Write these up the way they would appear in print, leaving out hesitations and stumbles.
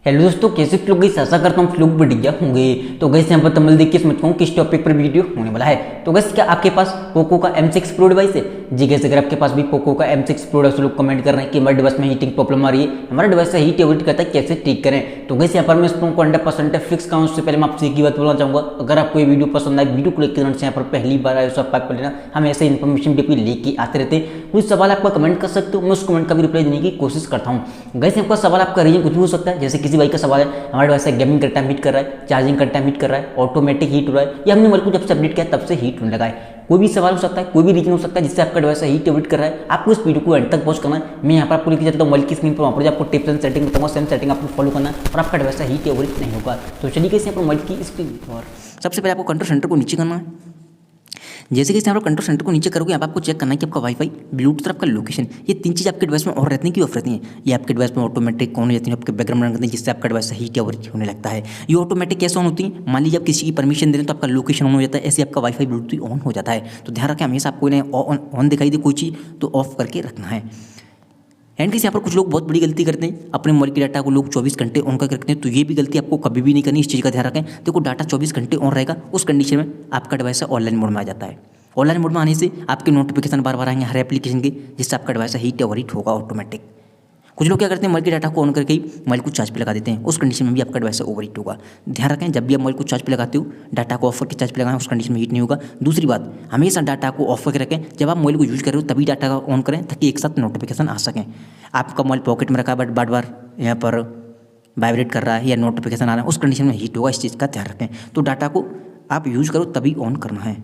Hello दोस्तों, कैसे लोग गई आशा करता हूँ लोग बढ़िया होंगे। तो गैस यहाँ पर तमिल देख के समझता हूँ किस टॉपिक पर वीडियो होने वाला है। तो गैस क्या आपके पास पोको का M6 Pro डिवाइस है? जी गैस, अगर आपके पास भी पोको का M6 Pro डिवाइस, लोग कमेंट कर रहे हैं कि हमारे डिवाइस में हीटिंग प्रॉब्लम आ रही है, हमारा डिवाइस से हीट एवोइड करता है, कैसे ठीक करें। तो गैस यहाँ पर मैं इस को 100% फिक्स कराऊँ उससे पहले मैं आपसे एक ही बात बोलना चाहूँगा, अगर आपको ये वीडियो पसंद आए, वीडियो को लेकर यहाँ पर पहली बार आए सब्सक्राइब कर लेना। हम ऐसे इन्फॉर्मेशन वीडियो लेके आते रहते हैं। कुछ सवाल आपका कमेंट कर सकते हो, मैं उस कमेंट का भी रिप्लाई देने की कोशिश करता हूँ। गैस आपका सवाल आपका रीजन कुछ भी हो सकता है, जैसे किसी भाई का सवाल है हमारे डिवाइस से गेमिंग करते टाइम हीट कर रहा है, चार्जिंग करते टाइम हीट कर रहा है, ऑटोमेटिक हीट हो रहा है, या हमने मोबाइल को जब से अपडेट किया तब से हीट होने लगा है। कोई भी सवाल हो सकता है, कोई भी रीजन हो सकता है जिससे आपका डिवाइस हीट एवोइड कर रहा है। आपको इस वीडियो को एंड तक वॉच करना है। मैं यहाँ पर आपको लेकर चलता हूँ मोबाइल की स्क्रीन पर, वहाँ पर आपको टिप्स एंड सेटिंग बताऊंगा, सेम सेटिंग आपको फॉलो करना है और आपका डिवाइस हीट एवोइड नहीं होगा। तो चलिए कैसे यहाँ पर मोबाइल की स्क्रीन पर सबसे पहले आपको कंट्रोल सेंटर को नीचे करना है। जैसे कि यहाँ पर कंट्रोल सेंटर को नीचे करोगे, यहाँ पर आपको चेक करना है कि आपका वाईफाई, ब्लूटूथ और आपका लोकेशन, ये तीन चीज़ आपके डिवाइस में और रहती हैं कि ऑफ रहती हैं। ये आपके डिवाइस में ऑटोमेटिक ऑन हो जाती है, आपके बैकग्राउंड में रहती है, जिससे आपका डिवाइस हीट या ओवर होने लगता है। ये ऑटोमेटिक कैसे ऑन होती है? मान लीजिए आप किसी की परमिशन दे रहे हैं तो आपका लोकेशन ऑन हो जाता है, ऐसे आपका वाईफाई ब्लूटूथ ऑन हो जाता है। तो ध्यान रखें, हमेशा आपको इन्हें ऑन दिखाई दे कोई चीज़ तो ऑफ करके रखना है। एंड यहाँ पर कुछ लोग बहुत बड़ी गलती करते हैं, अपने मोबाइल के डाटा को लोग 24 घंटे ऑन करके रखते हैं। तो ये भी गलती आपको कभी भी नहीं करनी, इस चीज़ का ध्यान रखें। देखो, डाटा 24 घंटे ऑन रहेगा, उस कंडीशन में आपका डिवाइस ऑनलाइन मोड में आ जाता है। ऑनलाइन मोड में आने से आपके नोटिफिकेशन बार बार आएंगे हर एप्लीकेशन के, जिससे आपका डिवाइस हीट ओवर हीट होगा ऑटोमेटिक। कुछ लोग क्या करते हैं, मोबाइल के डाटा को ऑन करके ही मोबाइल को चार्ज पे लगा देते हैं, उस कंडीशन में भी आपका डिवाइस ओवर हीट होगा। ध्यान रखें, जब भी आप मोबाइल को चार्ज पे लगाते हो, डाटा को ऑफ करके चार्ज पे लगाएं, उस कंडीशन में हीट नहीं होगा। दूसरी बात, हमेशा डाटा को ऑफ करके रखें, जब आप मोबाइल को यूज कर रहे हो तभी डाटा को ऑन करें, ताकि एक साथ नोटिफिकेशन आ सकें। आपका मोबाइल पॉकेट में रखा है बट बार बार यहाँ पर वाइब्रेट कर रहा है या नोटिफिकेशन आ रहा है, उस कंडीशन में हीट होगा, इस चीज़ का ध्यान रखें। तो डाटा को आप यूज़ करो तभी ऑन करना है।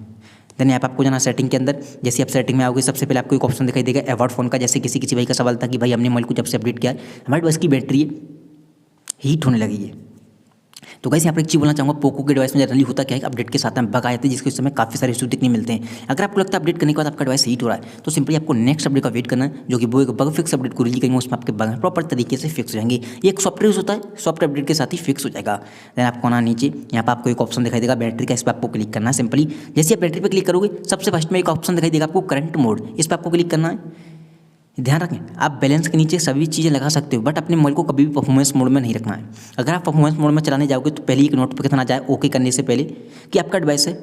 देन यहाँ पर आपको जाना सेटिंग के अंदर। जैसे आप सेटिंग में आओगे, सबसे पहले आपको एक ऑप्शन दिखाई देगा अबाउट फोन का। जैसे किसी भाई का सवाल था कि भाई हमने मोबाइल को जब से अपडेट किया है, हमारे डिवाइस की बैटरी हीट होने लगी है। तो गाइस यहाँ पर एक चीज़ बोलना चाहूँगा, पोको के डिवाइस में जनरली होता क्या है, अपडेट के साथ में बग आ जाते हैं, जिसके समय काफ़ी सारे इशू दिखने मिलते हैं। अगर आपको लगता है अपडेट करने के बाद आपका डिवाइस हीट हो रहा है, तो सिंपली आपको नेक्स्ट अपडेट का वेट करना है, जो कि वो एक बग फिक्स अपडेट को रिलीज करेंगे, उसमें आपके बग प्रॉपर तरीके से फिक्स हो जाएंगे। ये एक सॉफ्टवेयर यूज होता है, सॉफ्टवेयर अपडेट के साथ ही फिक्स हो जाएगा। देन आपको आना नीचे, यहाँ पर आपको एक ऑप्शन दिखाई देगा बैटरी का, इस पर आपको क्लिक करना है। सिंपली जैसे आप बैटरी पर क्लिक करोगे, सबसे फर्स्ट में एक ऑप्शन दिखाई देगा आपको करंट मोड, इस पर आपको क्लिक करना है। ध्यान रखें, आप बैलेंस के नीचे सभी चीज़ें लगा सकते हो, बट अपने मोबाइल को कभी भी परफॉर्मेंस मोड में नहीं रखना है। अगर आप परफॉर्मेंस मोड में चलाने जाओगे तो पहले एक नोटिफिकेशन आ जाए ओके करने से पहले कि आपका डिवाइस है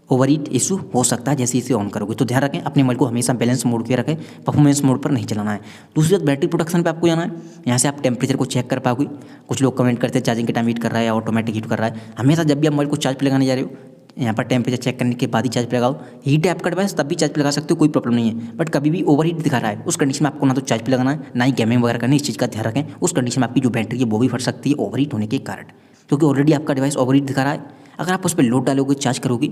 ओवर हीट इशू हो सकता है, जैसे इसे ऑन करोगे। तो ध्यान रखें, अपने मोबाइल को हमेशा बैलेंस मोड पे रखें, परफॉर्मेंस मोड पर नहीं चलाना है। दूसरी बात, बैटरी प्रोटेक्शन पे आपको जाना है। यहाँ से आप टेम्परेचर को चेक कर पाओगे। कुछ लोग कमेंट करते हैं चार्जिंग के टाइम हीट कर रहा है या ऑटोमेटिक हीट कर रहा है। हमेशा जब भी आप मोबाइल को चार्ज पे लगाने जा रहे हो, यहाँ पर टेम्परेचर चेक करने के बाद ही चार्ज पे लगाओ। हीट है आपका डिवाइस तब भी चार्ज पे लगा सकते हो, कोई प्रॉब्लम नहीं है। बट कभी भी ओवर हीट दिखा रहा है, उस कंडीशन में आपको ना तो चार्ज पे लगाना है, ना ही गेमिंग वगैरह करनी, इस चीज़ का ध्यान रखें। उस कंडीशन में आपकी जो बैटरी है वो भी फट सकती है ओवर हीट होने के कारण, क्योंकि ऑलरेडी आपका डिवाइस ओवर हीट दिखा रहा है। अगर आप उस पर लोड डालोगे, चार्ज करोगे,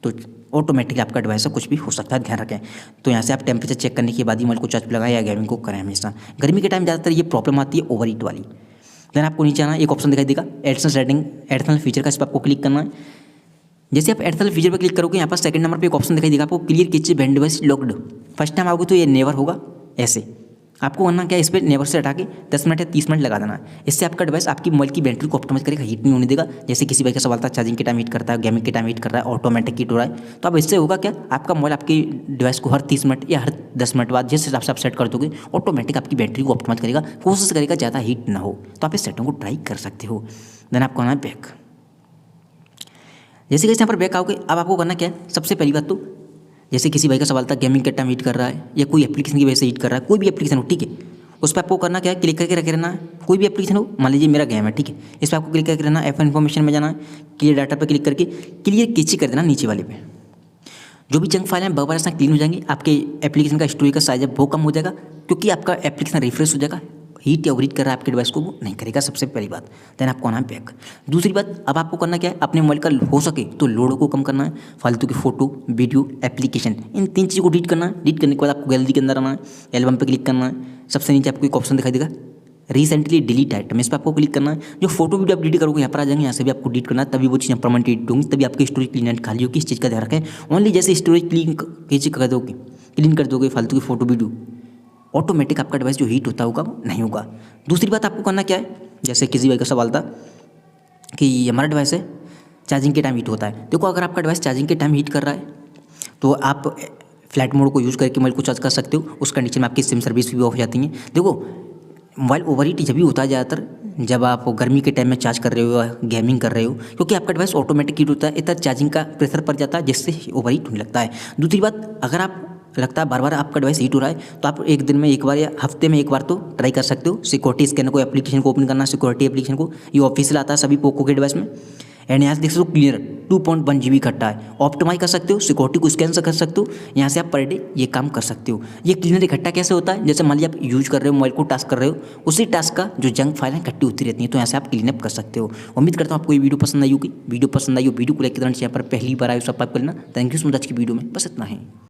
तो ऑटोमेटिकली आपका डिवाइस से कुछ भी हो सकता है, ध्यान रखें। तो यहाँ से आप टेम्परेचर चेक करने के बाद ही मोबाइल को चार्ज पे लगाएं या गेमिंग को करें। हमेशा गर्मी के टाइम ज़्यादातर ये प्रॉब्लम आती है ओवर हीट वाली। देन आपको नीचे आना, एक ऑप्शन दिखाई देगा एडिशनल सेटिंग, एडिशनल फीचर का, इस पर आपको क्लिक करना है। जैसे आप एडिशनल फीचर पर क्लिक करोगे, यहाँ पर सेकंड नंबर पे एक ऑप्शन दिखाई देगा आपको clear cache band device locked. First time आओगे तो ये नेवर होगा, ऐसे आपको करना क्या है, इस पर नेवर से हटा के 10 मिनट या 30 मिनट लगा देना है। इससे आपका डिवाइस आपकी मोबाइल की बैटरी को ऑप्टिमाइज करेगा, हीट नहीं होने देगा। जैसे किसी भाई का सवाल था चार्जिंग के टाइम हीट करता है, गेमिंग के टाइम हीट कर रहा है, ऑटोमेटिक हीट हो रहा है, तो अब इससे होगा क्या, आपका मोबाइल आपकी डिवाइस को हर 30 मिनट या हर 10 मिनट बाद जिस हिसाब से आप सेट कर दोगे, ऑटोमेटिक आपकी बैटरी को ऑप्टिमाइज करेगा, कोशिश करेगा ज़्यादा हीट ना हो। तो आप इस सेटिंग को ट्राई कर सकते हो। देन आपको आना है बैक। जैसे कि यहाँ पर बैक आओगे, अब आपको करना क्या है, सबसे पहली बात तो जैसे किसी भाई का सवाल था गेमिंग के टाइम हीट कर रहा है या कोई एप्लीकेशन की वजह से हीट कर रहा है, कोई भी एप्लीकेशन हो, ठीक है, उस पर आपको करना क्या है, क्लिक करके रखे रहना है। कोई भी एप्लीकेशन हो, मान लीजिए मेरा गेम है, ठीक है, इस पर आपको क्लिक करके रहना है। एफ इन्फॉर्मेशन में जाना है, क्लियर डाटा पर क्लिक करके क्लियर कैचे कर देना नीचे वाले पे। जो भी जंक फाइल है बराबर ऐसा क्लीन हो जाएंगे, आपके एप्लीकेशन का स्टोरेज का साइज है वो कम हो जाएगा, क्योंकि आपका एप्लीकेशन रिफ्रेश हो जाएगा। हीट या ओवर हीट कर रहा है आपके डिवाइस को, वो नहीं करेगा, सबसे पहली बात। देन आपको आना है बैक। दूसरी बात, अब आपको करना क्या है, अपने मोबाइल का हो सके तो लोड को कम करना है, फालतू की फोटो, वीडियो, एप्लीकेशन, इन तीन चीज़ों को डिलीट करना है। डिलीट करने के बाद आपको गैलरी के अंदर आना है, एल्बम पे क्लिक करना है। सबसे नीचे आपको एक ऑप्शन दिखाई देगा रिसेंटली डिलीट आइटम, इस पर आपको क्लिक करना है। जो फोटो वीडियो आप डिलीट करोगे यहाँ पर आ जाएंगे, यहाँ से भी आपको डिलीट करना है, तभी वो चीज़ें परमानेंट डिलीट होंगी, तभी आपकी स्टोरेज क्लीन एंड खाली होगी। इस चीज़ का ध्यान रखें। ओनली जैसे स्टोरेज क्लीन कर दोगे फालतू की फोटो वीडियो, ऑटोमेटिक आपका डिवाइस जो हीट होता होगा वो नहीं होगा। दूसरी बात आपको करना क्या है, जैसे किसी भाई का सवाल था कि हमारा डिवाइस है चार्जिंग के टाइम हीट होता है। देखो, अगर आपका डिवाइस चार्जिंग के टाइम हीट कर रहा है तो आप फ्लाइट मोड को यूज़ करके मोबाइल को चार्ज कर सकते हो। उस कंडीशन में आपकी सिम सर्विस भी ऑफ हो जाती है। देखो, मोबाइल ओवर हीट जब भी होता है ज़्यादातर जब आप गर्मी के टाइम में चार्ज कर रहे हो या गेमिंग कर रहे हो, क्योंकि आपका डिवाइस ऑटोमेटिक हीट होता है, इतना चार्जिंग का प्रेशर पड़ जाता है जिससे ओवर हीट होने लगता है। दूसरी बात, अगर आप लगता है बार बार आपका डिवाइस हीट हो रहा है तो आप एक दिन में एक बार या हफ्ते में एक बार तो ट्राई कर सकते हो सिक्योरिटी स्कैनर को, एप्लीकेशन को ओपन करना, सिक्योरिटी एप्लीकेशन को। ये ऑफिशियल आता है सभी पोको के डिवाइस में। एंड यहाँ से देख सकते हो क्लियर 2.1 GB इकट्ठा है। ऑप्टिमाइज कर सकते हो, सिक्योरिटी को स्कैन कर सकते हो, यहाँ से आप पर डे ये काम कर सकते हो। ये क्लीनर इकट्ठा कैसे होता है, जैसे मान लीजिए आप यूज कर रहे हो मोबाइल को, टास्क कर रहे हो, उसी टास्क का जो जंक फाइल है इकट्ठी होती रहती है, तो यहाँ से आप क्लीन अप कर सकते हो। उम्मीद करता हूँ आपको ये वीडियो पसंद आई होगी। वीडियो पसंद आई हो, वीडियो को लाइक करना, यहाँ पर पहली बार आए हो सब कर लेना। Thank you so much. आज की वीडियो में बस इतना ही।